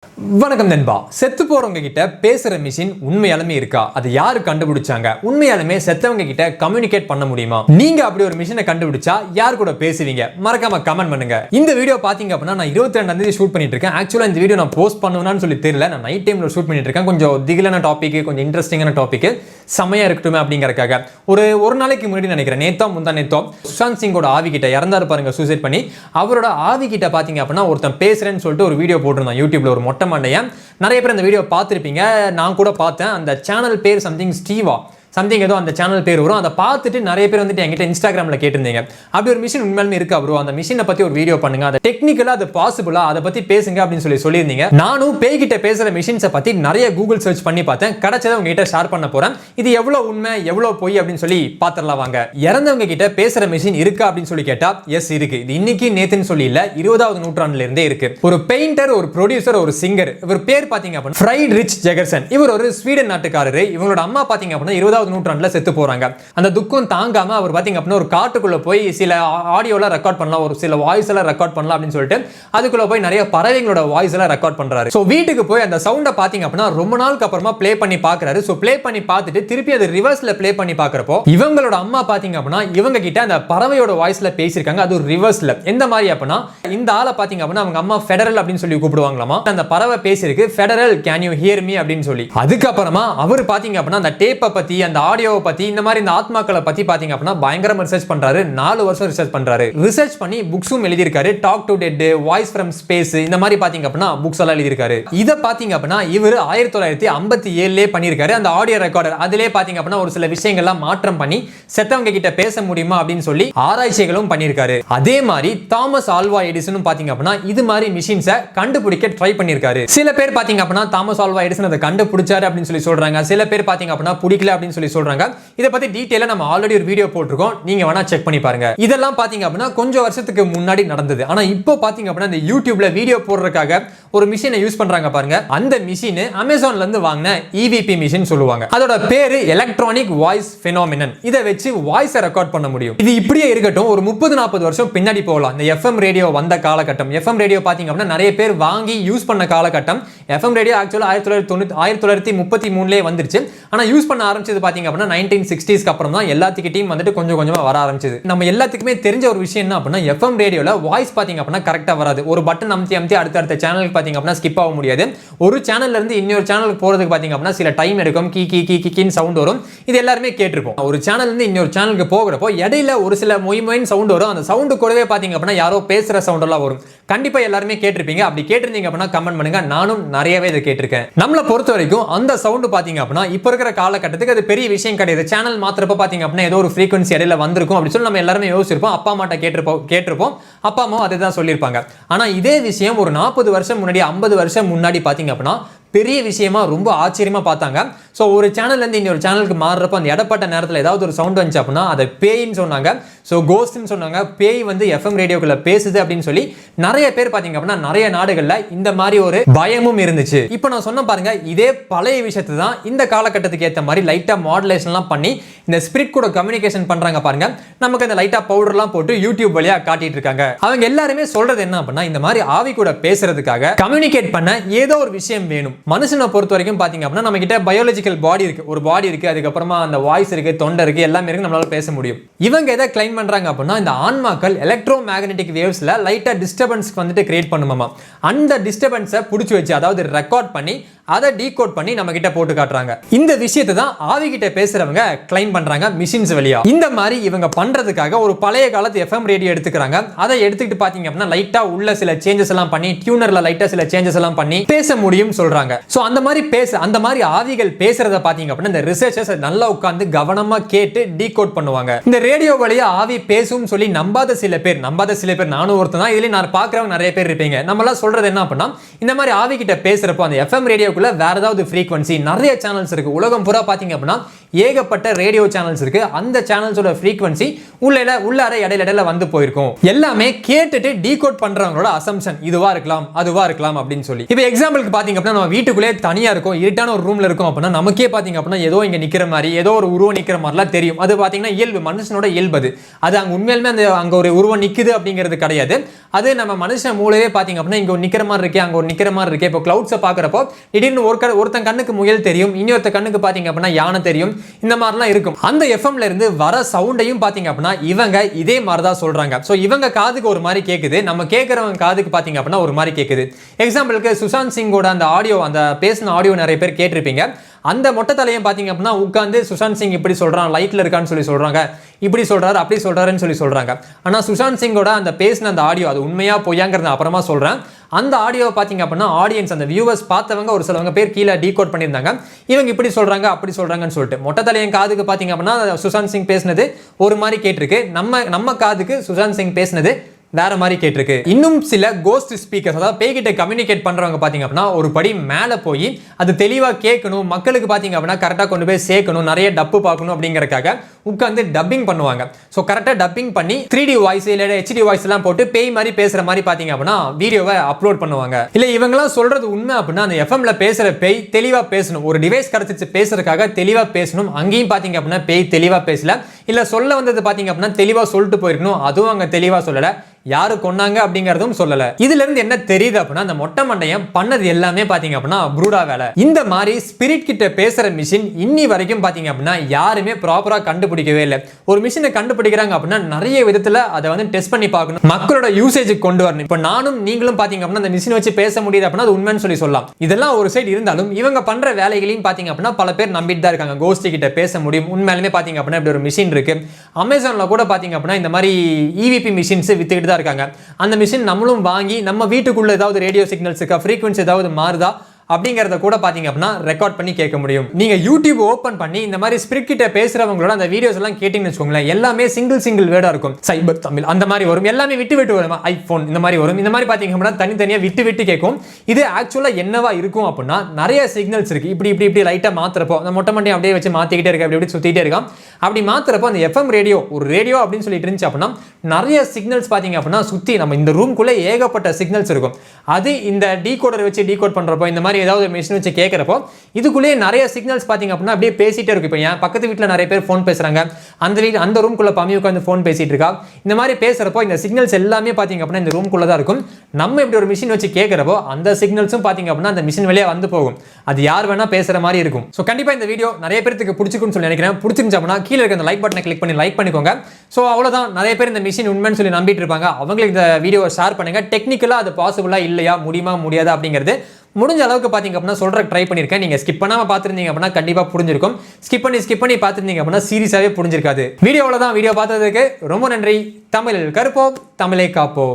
வணக்கம் நண்பா. செத்து போறவங்க கிட்ட பேசுற மிஷின் உண்மையாலுமே இருக்கா? அது யாரு கண்டுபிடிச்சாங்க? உண்மையாலுமே செத்தவங்க கிட்ட கம்யூனிகேட் பண்ண முடியுமா? நீங்க அப்படி ஒரு மிஷினை கண்டுபிடிச்சா யார் கூட பேசுவீங்க? மறக்காம கமெண்ட் பண்ணுங்க. இந்த வீடியோ பாத்தீங்க அப்படின்னா நான் 22ஆம் தேதி ஷூட் பண்ணிட்டு இருக்கேன். ஆக்சுவலா இந்த வீடியோ நான் போஸ்ட் பண்ணுவேன்னு சொல்லி தெரியல. நான் நைட் டைம்ல ஷூட் பண்ணிட்டு இருக்கேன். கொஞ்சம் திகிலான டாபிக், கொஞ்சம் இன்ட்ரெஸ்டிங்கான டாபிக், செமையா இருக்கட்டுமே அப்படிங்கறக்காக ஒரு நாளைக்கு முன்னாடி நினைக்கிறேன், நேத்தோ முந்தா நேத்தோ சுஷாந்த் சிங்கோட ஆவி கிட்ட இறந்தாரு பாருங்க, சூசைட் பண்ணி. அவரோட ஆவி கிட்ட பாத்தீங்க அப்படின்னா ஒருத்தன் பேசுறேன்னு சொல்லிட்டு ஒரு வீடியோ போட்டிருந்தான் யூடியூப்ல. ஒரு மொட்டை மண்டையன். நிறைய பேர் அந்த வீடியோ பார்த்திருப்பீங்க. நான் கூட பார்த்தேன். அந்த சேனல் பேர் சம்திங் ஸ்டீவா சம்திங் ஏதோ அந்த சேனல் பேர் வரும். அதை பார்த்துட்டு நிறைய பேர் வந்துட்டு என்கிட்ட இன்ஸ்டாகிராமில் கேட்டிருந்தீங்க, அப்படி ஒரு மிஷின் உண்மையாலுமே இருக்கா ப்ரோ, அந்த மிஷினை பற்றி ஒரு வீடியோ பண்ணுங்க, அது டெக்னிக்கலாக அது பாசிபிளா, அதை பற்றி பேசுங்க அப்படின்னு சொல்லியிருந்தீங்க. நானும் பேய்கிட்ட பேசுகிற மிஷின்ஸை பற்றி நிறைய கூகுள் சர்ச் பண்ணி பார்த்தேன். கிடைச்சதை உங்ககிட்ட ஷேர் பண்ண போகிறேன். இது எவ்வளோ உண்மை எவ்வளோ பொய் அப்படின்னு சொல்லி பார்த்துடலாம் வாங்க. இறந்தவங்க கிட்ட பேசுகிற மிஷின் இருக்கா அப்படின்னு சொல்லி கேட்டால் எஸ் இருக்கு. இது இன்னைக்கு நேத்துன்னு சொல்லி இல்லை, 20வது நூற்றாண்டுல இருந்தே இருக்கு. ஒரு பெயிண்டர், ஒரு ப்ரொடியூசர், ஒரு சிங்கர், இவர் பேர் பார்த்தீங்க அப்படின்னா ஃப்ரைட்ரிச் ஜெகர்சன். இவர் ஒரு ஸ்வீடன் நாட்டுக்காரரு. இவங்களோட அம்மா பார்த்தீங்க அப்படின்னா 20வது நூற்றாண்டுல செத்து போறாங்க. அந்த துக்கம் தாங்காம அவர் பாத்தீங்க அப்படின்னா ஒரு காட்டுக்குள்ள போய் சில ஆடியோல ரெக்கார்ட் பண்ணலாம், ஒரு சில வாய்ஸ் எல்லாம் ரெக்கார்ட் பண்ணலாம் அப்படின்னு சொல்லிட்டு அதுக்குள்ள போய் நிறைய பறவைகளோட வாய்ஸ் எல்லாம் ரெக்கார்ட் பண்றாரு. சோ வீட்டுக்கு போய் அந்த சவுண்ட பாத்தீங்க அப்படின்னா ரொம்ப நாளுக்கு அப்புறமா ப்ளே பண்ணி பாக்குறாரு. சோ ப்ளே பண்ணி பார்த்துட்டு திருப்பி அது ரிவர்ஸ்ல ப்ளே பண்ணி பாக்குறப்போ இவங்களோட அம்மா பாத்தீங்க அப்படின்னா இவங்க கிட்ட அந்த பறவையோட வாய்ஸ்ல பேசியிருக்காங்க. அது ரிவர்ஸ்ல எந்த மாதிரி அப்படின்னா இந்த ஆளை பாத்தீங்க அப்படின்னா அவங்க அம்மா ஃபெடரல் அப்படின்னு சொல்லி கூப்பிடுவாங்களாமா. அந்த பறவை பேசியிருக்கு, federal can you hear me அப்படின்னு சொல்லி. அதுக்கப்புறமா அவர் பாத்தீங்க அப்படின்னா அந்த டேப்பை பத்தி, அந்த ஆடியோ பத்தி, இந்த மாதிரி இந்த ஆத்மாக்களை பத்தி பாத்தீங்க அப்படின்னா பயங்கரமா ரிசர்ச் பண்றாரு. 4 வருஷம் ரிசர்ச் பண்றாரு. ரிசர்ச் பண்ணி புக்ஸும் எழுதியிருக்காரு. Talk to dead, voice from space, இந்த மாதிரி பாத்தீங்க அப்படின்னா புக்ஸ் எல்லாம் எழுதியிருக்காரு. இத பாத்தீங்க அப்படின்னா இவர் 1957 பண்ணியிருக்காரு. அந்த ஆடியோ ரெக்கார்டர் அதிலே பாத்தீங்க அப்படின்னா ஒரு சில விஷயங்கள்லாம் மாற்றம் பண்ணி செத்தவங்க கிட்ட பேச முடியுமா அப்படின்னு சொல்லி ஆராய்ச்சிகளும் பண்ணியிருக்காரு. அதே மாதிரி தாமஸ் ஆல்வா எடிசனும் பாத்தீங்க அப்படின்னா இது மாதிரி மிஷின்ஸை கண்டுபிடிக்க ட்ரை பண்ணியிருக்காரு. சில பேர் பாத்தீங்க அப்படின்னா தாமஸ் ஆல்வா எடிசன் அதை கண்டுபிடிச்சாரு அப்படின்னு சொல்லி சொல்றாங்க. சில பேர் பாத்தீங்க அப்படின்னா பிடிக்கல அப்படின்னு சொல்லி சொல்றாங்க. இத பத்தி டீடைலா நம்ம ஆல்ரெடி ஒரு வீடியோ போட்டுருக்கோம், நீங்க வேணா செக் பண்ணி பாருங்க. இதெல்லாம் பாத்தீங்க அப்படின்னா கொஞ்சம் வருஷத்துக்கு முன்னாடி நடந்தது. ஆனா இப்போ பாத்தீங்க அப்படின்னா இந்த யூடியூப்ல வீடியோ போடுறதுக்காக ஒரு மிஷினை யூஸ் பண்றாங்க பாருங்க. அந்த மிஷின் அமேசான்ல இருந்து வாங்கின EVP மிஷின் சொல்லுவாங்க. அதோட பேரு எலக்ட்ரானிக் வாய்ஸ் ஃபெனோமெனன். இதை வச்சு வாய்ஸை ரெக்கார்ட் பண்ண முடியும். இது இப்படியே இருக்கட்டும், ஒரு 30-40 வருஷம் பின்னாடி போகலாம். இந்த FM ரேடியோ வந்த காலகட்டம், FM ரேடியோ பாத்தீங்க அப்படின்னா நிறைய பேர் வாங்கி யூஸ் பண்ண காலகட்டம். FM ரேடியோ ஆக்சுவலா 1933 வந்துருச்சு. ஆனா யூஸ் பண்ண ஆரம்பிச்சது பாத்தீங்க அப்படின்னா 1960s அப்புறம் தான் எல்லாத்துக்கிட்டையும் வந்துட்டு கொஞ்சம் கொஞ்சமா வர ஆரம்பிச்சது. நம்ம எல்லாத்துக்குமே தெரிஞ்ச ஒரு விஷயம் என்ன அப்படின்னா FM ரேடியோல வாய்ஸ் பாத்தீங்க அப்படின்னா கரெக்டா வராது. ஒரு பட்டன் அமுத்தி அடுத்த சேனலுக்கு பாத்தீங்க அப்படின்னா ஸ்கிப் ஆக முடியாது. ஒரு சேனல்ல இருந்து இன்னொரு சேனலுக்கு போறதுக்கு பாத்தீங்க அப்படின்னா சில டைம் எடுக்கும். கீ கீ கீ கீன்னு சவுண்ட் வரும். இது எல்லாருமே கேட்டிருப்போம். ஒரு சேனல்ல இருந்து இன்னொரு சேனலுக்கு போகிறப்போ இடையில ஒரு சில மொயின் சவுண்ட் வரும். அந்த சவுண்ட் கூடவே பாத்தீங்க அப்படின்னா யாரோ பேசுற சவுண்ட் எல்லாம் வரும். கண்டிப்பா எல்லாருமே கேட்டிருப்பீங்க. அப்படி கேட்டிருந்தீங்க அப்படின்னா கமெண்ட் பண்ணுங்க. நானும் நிறையவே இதை கேட்டிருக்கேன். நம்மளை பொறுத்த வரைக்கும் அந்த சவுண்ட் பாத்தீங்க அப்படின்னா இப்ப இருக்கிற காலகட்டத்துக்கு அது பெரிய விஷயம் கிடையாது. சேனல் மாத்திரப்ப பாத்தீங்க அப்படின்னா ஏதோ ஒரு ஃப்ரீக்வன்சி இடையில வந்திருக்கும் அப்படி சொல்லி நம்ம எல்லாருமே யோசிச்சிருப்போம். அப்பா அம்மாட்ட கேட்டிருப்போம். அப்பா அம்மாவும் அதை தான் சொல்லியிருப்பாங்க. ஆனா இதே விஷயம் ஒரு 40 வருஷம் முன்னாடி, 50 வருஷம் முன்னாடி பாத்தீங்க அப்படின்னா பெரிய விஷயமா ரொம்ப ஆச்சரியமா பார்த்தாங்க. ஸோ ஒரு சேனல்ல இருந்து இன்னொரு சேனலுக்கு மாறுறப்போ அந்த இடப்பட்ட நேரத்தில் ஏதாவது ஒரு சவுண்ட் வந்துச்சு அப்படின்னா அதை பேயின்னு சொன்னாங்க. ஸோ கோஸ்ட்னு சொன்னாங்க. பேய் வந்து FM ரேடியோக்குள்ள பேசுது அப்படின்னு சொல்லி நிறைய பேர் பார்த்தீங்க அப்படின்னா நிறைய நாடுகளில் இந்த மாதிரி ஒரு பயமும் இருந்துச்சு. இப்போ நான் சொன்ன பாருங்க, இதே பழைய விஷயத்தை தான் இந்த காலகட்டத்துக்கு ஏற்ற மாதிரி லைட்டா மாடுலேஷன்லாம் பண்ணி இந்த ஸ்பிரிட் கூட கம்யூனிகேஷன் பண்றாங்க பாருங்க. நமக்கு இந்த லைட்டா பவுடர்லாம் போட்டு யூடியூப் வழியா காட்டிட்டு இருக்காங்க. அவங்க எல்லாருமே சொல்றது என்ன அப்படின்னா இந்த மாதிரி ஆவி கூட பேசுறதுக்காக கம்யூனிகேட் பண்ண ஏதோ ஒரு விஷயம் வேணும். மனுஷனை பொறுத்த வரைக்கும் பாத்தீங்க அப்படின்னா நம்ம கிட்ட பயாலஜிக்கல் பாடி இருக்கு, ஒரு பாடி இருக்கு, அதுக்கப்புறமா அந்த வாய்ஸ் இருக்கு, தொண்டை இருக்கு, எல்லாமே இருக்கு, நம்மளால பேச முடியும். இவங்க எதை கிளைம் பண்றாங்க அப்படின்னா இந்த ஆன்மாக்கள் எலக்ட்ரோ மேக்னெட்டிக் வேவ்ஸ்ல லைட்டா டிஸ்டர்பன்ஸ் வந்துட்டு கிரியேட் பண்ணுமாமா. அந்த டிஸ்டர்பன்ஸை பிடிச்சி வச்சு அதாவது ரெக்கார்ட் பண்ணி அதை டீகோட் பண்ணி நம்ம கிட்ட போட்டு காட்டுறாங்க. இந்த விஷயத்தை தான் ஆவி கிட்ட பேசுறவங்க கிளைம் பண்றாங்க மிஷின்ஸ் வழியா. இந்த மாதிரி இவங்க பண்றதுக்காக ஒரு பழைய காலத்து FM ரேடியோ எடுத்துக்கிறாங்க. அதை எடுத்துக்கிட்டு பாத்தீங்க அப்படின்னா லைட்டா உள்ள சில சேஞ்சஸ் எல்லாம் பண்ணி டியூனர்ல லைட்டா சில சேஞ்சஸ் எல்லாம் பண்ணி பேச முடியும் சொல்றாங்க. சோ அந்த மாதிரி ஆவிகள் பேசுறத பாத்தீங்க அப்படின்னா இந்த ரிசர்ச்சர்ஸ் நல்லா உட்கார்ந்து கவனமா கேட்டு டீகோட் பண்ணுவாங்க. இந்த ரேடியோ வழியா ஆவி பேசும் சொல்லி நம்பாத சில பேர் நானும் ஒருத்தன் தான். இதுல நான் பாக்குறவங்க நிறைய பேர் இருப்பீங்க. நம்ம எல்லாம் சொல்றது என்ன அப்படின்னா இந்த மாதிரி ஆவி கிட்ட பேசுறப்போ அந்த FM ரேடியோக்குள்ள ரேடியோக்குள்ள வேற ஏதாவது ஃப்ரீக்வன்சி, நிறைய சேனல்ஸ் இருக்கு. உலகம் பூரா பாத்தீங்க அப்படின்னா ஏகப்பட்ட ரேடியோ சேனல்ஸ் இருக்கு. அந்த சேனல்ஸோட ஃப்ரீக்வன்சி உள்ளார இடையில வந்து போயிருக்கும். எல்லாமே கேட்டுட்டு டீகோட் பண்றவங்களோட அசம்ஷன் இதுவா இருக்கலாம் அதுவா இருக்கலாம் அப்படின்னு சொல்லி. இப்போ எக்ஸாம்பிளுக்கு பாத்தீங்க அப்படின்னா நம்ம வீட்டுக்குள்ளே தனியா இருக்கும், இருட்டான ஒரு ரூம்ல இருக்கும் அப்படின்னா நமக்கே பாத்தீங்க அப்படின்னா ஏதோ இங்க நிக்கிற மாதிரி, ஏதோ ஒரு உருவம் நிக்கிற மாதிரிலாம் தெரியும். அது பாத்தீங்கன்னா இயல்பு, மனுஷனோட இயல்பு. அது அங்க உண்மையிலுமே அங்க ஒரு உருவம் நிக்குது அப்படிங்கிறது கிடையாது. அது நம்ம மனுஷன் மூளையே பாத்தீங்க அப்படின்னா இங்க நிக்கிற மாதிரி இருக்கே, அங்க ஒரு நிக்கிற மாதிரி இருக்கே. இப்போ கிளவுட்ஸை பாக்குறப்போ திடீர்னு ஒருத்தன் கண்ணுக்கு முயல் தெரியும், இன்னொருத்த கண்ணுக்கு பாத்தீங்க அப்படின்னா யானை தெரியும். இந்த மாதிரிலாம் இருக்கும். அந்த எஃப்எம்ல இருந்து வர சவுண்டையும் பாத்தீங்க அப்படின்னா இவங்க இதே மாதிரி தான் சொல்றாங்க. சோ இவங்க காதுக்கு ஒரு மாதிரி கேக்குது, நம்ம கேட்கறவங்க காதுக்கு பாத்தீங்க அப்படின்னா ஒரு மாதிரி கேக்குது. எக்ஸாம்பிளுக்கு சுஷாந்த் சிங்கோட அந்த ஆடியோ, அந்த பேசின ஆடியோ நிறைய பேர் கேட்டிருப்பீங்க. அந்த மொட்டை தலையும் பாத்தீங்க அப்படின்னா உட்கார்ந்து சுஷாந்த் சிங் இப்படி சொல்றான், லைட்ல இருக்கான்னு சொல்லி சொல்றாங்க, இப்படி சொல்றாரு அப்படி சொல்றாருன்னு சொல்லி சொல்றாங்க. ஆனா சுஷாந்த் சிங்கோட அந்த பேசின அந்த ஆடியோ அது உண்மையா பொய்யாங்கிறத அப்புறமா சொல்றேன். அந்த ஆடியோவை பாத்தீங்க அப்படின்னா ஆடியன்ஸ், அந்த வியூவர்ஸ் பார்த்தவங்க ஒரு சிலவங்க பேர் கீழே டீகோட் பண்ணியிருந்தாங்க. இவங்க இப்படி சொல்றாங்க அப்படி சொல்றாங்கன்னு சொல்லிட்டு. மொட்டை தலையன் காதுக்கு பாத்தீங்க அப்படின்னா சுஷாந்த் சிங் பேசினது ஒரு மாதிரி கேட்டிருக்கு, நம்ம காதுக்கு சுஷாந்த் சிங் பேசினது வேற மாதிரி கேட்டிருக்கு. இன்னும் சில கோஸ்ட் ஸ்பீக்கர்ஸ், அதாவது பேய்கிட்ட கம்யூனிகேட் பண்றவங்க பாத்தீங்க அப்படின்னா ஒரு படி மேல போய் அது தெளிவா கேட்கணும், மக்களுக்கு பாத்தீங்க அப்படின்னா கரெக்டா கொண்டு போய் சேர்க்கணும், நிறைய டப்பு பார்க்கணும் அப்படிங்கறதுக்காக உட்கார்ந்து டப்பிங் பண்ணுவாங்க. சோ கரெக்டா டப்பிங் பண்ணி 3D வாய்ஸ் இல்ல HD வாய்ஸ் எல்லாம் போட்டு பேய் மாதிரி பேசுற மாதிரி பாத்தீங்க அப்படின்னா வீடியோவை அப்லோட் பண்ணுவாங்க. இல்ல இவங்கலாம் சொல்றது உண்மை அப்படின்னா அந்த எஃப்எம்ல பேசுற பேய் தெளிவா பேசணும், ஒரு டிவைஸ் கிடைச்சிச்சு பேசுறதுக்காக தெளிவா பேசணும். அங்கேயும் பாத்தீங்க அப்படின்னா பேய் தெளிவா பேசல, இல்ல சொல்ல வந்தது பாத்தீங்க அப்படின்னா தெளிவா சொல்லிட்டு போயிருக்கணும், அதுவும் அங்க தெளிவா சொல்லல, யாரு கொன்னாங்க அப்படிங்கறதும் சொல்லல. இதுல இருந்து என்ன தெரியுது அப்படின்னா அந்த மொட்டை மண்டையன் பண்ணது எல்லாமே பாத்தீங்க அப்படின்னா ப்ரூடா வேலை. இந்த மாதிரி ஸ்பிரிட் கிட்ட பேசுற மிஷின் இன்னி வரைக்கும் பாத்தீங்க அப்படின்னா யாருமே ப்ராப்பரா கண்டுபிடிக்கவே இல்லை. ஒரு மிஷினை கண்டுபிடிக்கிறாங்க அப்படின்னா நிறைய விதத்துல அதை வந்து டெஸ்ட் பண்ணி பார்க்கணும், மக்களோட யூசேஜுக்கு கொண்டு வரணும். இப்ப நானும் நீங்களும் பாத்தீங்க அப்படின்னா அந்த மிஷின் வச்சு பேச முடியுது அப்படின்னா அது உண்மைன்னு சொல்லி சொல்லலாம். இதெல்லாம் ஒரு சைடு இருந்தாலும் இவங்க பண்ற வேலைகளையும் பாத்தீங்க அப்படின்னா பல பேர் நம்பிட்டு தான் இருக்காங்க. கோஸ்ட் கிட்ட பேச முடியும், உண்மையிலுமே பாத்தீங்க அப்படின்னா இப்படி ஒரு மிஷின் இருக்கு. அமேசான்ல கூட பாத்தீங்க அப்படின்னா இந்த மாதிரி EVP மிஷின்ஸ் வித்துக்கிட்டு தான் இருக்காங்க. அந்த மிஷின் நம்மளும் வாங்கி நம்ம வீட்டுக்குள்ள ஏதாவது ரேடியோ சிக்னல்ஸ் இருக்கா, ஃப்ரீக்வன்சி ஏதாவது மாறுதா அப்படிங்கறத கூட பாத்தீங்க அப்படின்னா ரெக்கார்ட் பண்ணி கேட்க முடியும். நீங்க யூடியூப் ஓபன் பண்ணி இந்த மாதிரி ஸ்பிரிட் கிட்ட பேசுறவங்களோட அந்த வீடியோஸ் எல்லாம் கேட்டீங்கன்னு வச்சுக்கோங்களேன், எல்லாமே சிங்கிள் வேர்டா இருக்கும். சைபர் தமிழ் அந்த மாதிரி வரும், எல்லாமே விட்டு வரும், ஐபோன் இந்த மாதிரி வரும். இந்த மாதிரி பாத்தீங்க அப்படின்னா தனித்தனியா விட்டு கேட்கும். இது ஆக்சுவலா என்னவா இருக்கும் அப்படின்னா நிறைய சிக்னல்ஸ் இருக்கு. இப்படி லைட்டா மாத்துறப்போ அந்த மொட்டை மண்டையை அப்படியே வச்சு மாத்திக்கிட்டே இருக்க, அப்படி சுத்திட்டே இருக்கான். அப்படி மாத்துறப்போ அந்த எஃப்எம் ரேடியோ ஒரு ரேடியோ அப்படின்னு சொல்லிட்டு இருந்துச்சு அப்படின்னா நிறைய சிக்னல்ஸ் பாத்தீங்க அப்படின்னா சுத்தி நம்ம இந்த ரூம்குள்ள ஏகப்பட்ட சிக்னல்ஸ் இருக்கும். அது இந்த டீகோடர் வச்சு டீகோட் பண்றப்போ இந்த மாதிரி ஏதாவது மிஷின் வச்சு கேட்கறப்போ இதுக்குள்ளே நிறைய சிக்னல்ஸ் பாத்தீங்க அப்படின்னா அப்படியே பேசிட்டே இருக்கும். இப்போ என் பக்கத்து வீட்டில் நிறைய பேர் ஃபோன் பேசுறாங்க, அந்த ரூம்குள்ள பம்மி உட்காந்து ஃபோன் பேசிட்டு இருக்கா. இந்த மாதிரி பேசுறப்போ இந்த சிக்னல்ஸ் எல்லாமே பாத்தீங்க அப்படின்னா இந்த ரூம்குள்ள தான் இருக்கும். நம்ம இப்படி ஒரு மிஷின் வச்சு கேட்கறப்போ அந்த சிக்னல்ஸும் பாத்தீங்க அப்படின்னா அந்த மிஷின் வெளியே வந்து போகும். அது யார் வேணா பேசுற மாதிரி இருக்கும். ஸோ கண்டிப்பா இந்த வீடியோ நிறைய பேருக்கு பிடிச்சிருக்குன்னு சொல்லி நினைக்கிறேன். பிடிச்சிருந்துச்சு அப்படின்னா கீழே இருக்க அந்த லைக் பட்டனை கிளிக் பண்ணி லைக் பண்ணிக்கோங்க. ஸோ அவ்வளோதான், நிறைய பேர் இந்த மிஷின் உண்மைன்னு சொல்லி நம்பிட்டு இருப்பாங்க, அவங்களுக்கு இந்த வீடியோவை ஷேர் பண்ணுங்க. டெக்னிக்கலா அது பாசிபிளா இல்லையா, முடியுமா முடியாதா அப்படிங்கிறது முடிஞ்ச அளவுக்கு பாத்தீங்க அப்படின்னா சொல்ற ட்ரை பண்ணிருக்கேன். நீங்க ஸ்கிப் பண்ணாம பாத்துருந்தீங்க அப்படின்னா கண்டிப்பா புரிஞ்சிருக்கும். ஸ்கிப் பண்ணி பாத்துருந்தீங்க அப்படின்னா சீரியஸாவே புரிஞ்சிருக்காது. வீடியோல தான். வீடியோ பார்த்ததுக்கு ரொம்ப நன்றி. தமிழில் கருப்போம், தமிழை காப்போம்.